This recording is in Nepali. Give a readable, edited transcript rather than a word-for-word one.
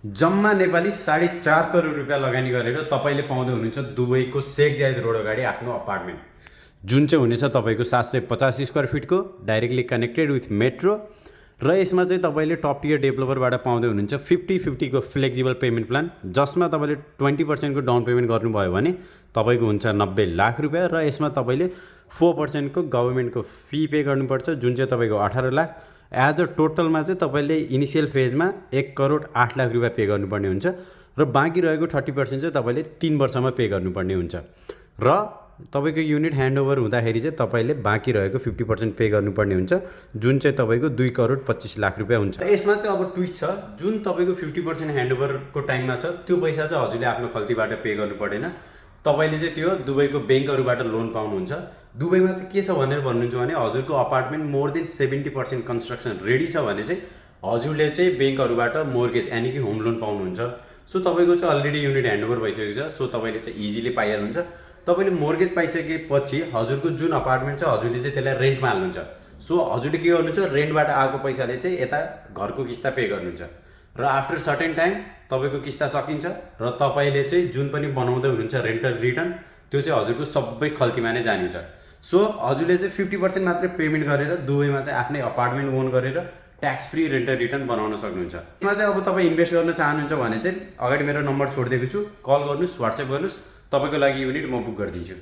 जम्मा नेपाली 4.5 करोड रुपियाँ लगानी गरेर तपाईँले पाउँदै हुनुहुन्छ दुबईको शेख जायद रोड अगाडि आफ्नो अपार्टमेन्ट, जुन चाहिँ हुनेछ तपाईँको 750 स्क्वायर फिटको, डाइरेक्टली कनेक्टेड विथ मेट्रो। र यसमा चाहिँ तपाईँले टप टियर डेभलपरबाट पाउँदै हुनुहुन्छ 50-50 को फ्लेक्सिबल पेमेन्ट प्लान, जसमा तपाईँले 20% को डाउन पेमेन्ट गर्नुभयो भने तपाईँको हुन्छ 90 लाख रुपियाँ र यसमा तपाईँले 4% को गभर्मेन्टको फी पे गर्नुपर्छ, जुन चाहिँ तपाईँको 18 लाख। एज अ टोटलमा चाहिँ तपाईँले इनिसियल फेजमा 1 करोड 8 लाख रुपियाँ पे गर्नुपर्ने हुन्छ र बाँकी रहेको 30% चाहिँ तपाईँले 3 वर्षमा पे गर्नुपर्ने हुन्छ र तपाईँको युनिट ह्यान्डओभर हुँदाखेरि चाहिँ तपाईँले बाँकी रहेको 50% पे गर्नुपर्ने हुन्छ, जुन चाहिँ तपाईँको 2 करोड 25 लाख रुपियाँ हुन्छ। यसमा चाहिँ अब ट्विस्ट छ, जुन तपाईँको 50% ह्यान्डओभरको टाइममा छ त्यो पैसा चाहिँ हजुरले आफ्नो खल्तीबाट पे गर्नु पर्दैन, तपाईँले चाहिँ त्यो दुबईको ब्याङ्कहरूबाट लोन पाउनुहुन्छ। दुबईमा चाहिँ के छ भनेर भन्नुहुन्छ भने हजुरको apartment more than 70% construction ready छ भने चाहिँ हजुरले चाहिँ ब्याङ्कहरूबाट मोर्गेज यानि कि होम लोन पाउनुहुन्छ। सो तपाईँको चाहिँ अलरेडी युनिट ह्यान्डओभर भइसकेको छ, सो तपाईँले चाहिँ इजिली पाइहाल्नुहुन्छ। तपाईँले मोर्गेज पाइसकेपछि हजुरको जुन अपार्टमेन्ट छ हजुरले चाहिँ त्यसलाई रेन्टमा हाल्नुहुन्छ। सो हजुरले के गर्नुहुन्छ, रेन्टबाट आएको पैसाले चाहिँ यता घरको किस्ता पे गर्नुहुन्छ र आफ्टर सर्टेन टाइम तपाईँको किस्ता सकिन्छ र तपाईँले चाहिँ जुन पनि बनाउँदै हुनुहुन्छ रेन्टल रिटर्न त्यो चाहिँ हजुरको सबै खल्तीमा नै जान्छ। सो हजुरले चाहिँ 50% मात्रै पेमेन्ट गरेर दुबईमा चाहिँ आफ्नै अपार्टमेन्ट ओन गरेर ट्याक्स फ्री रेन्टल रिटर्न बनाउन सक्नुहुन्छ। यसमा चाहिँ अब तपाईँ इन्भेस्ट गर्न चाहनुहुन्छ भने चाहिँ अगाडि मेरो नम्बर छोडिदिएको छु, कल गर्नुहोस्, व्हाट्सएप गर्नुहोस्, तपाईँको लागि युनिट म बुक गरिदिन्छु।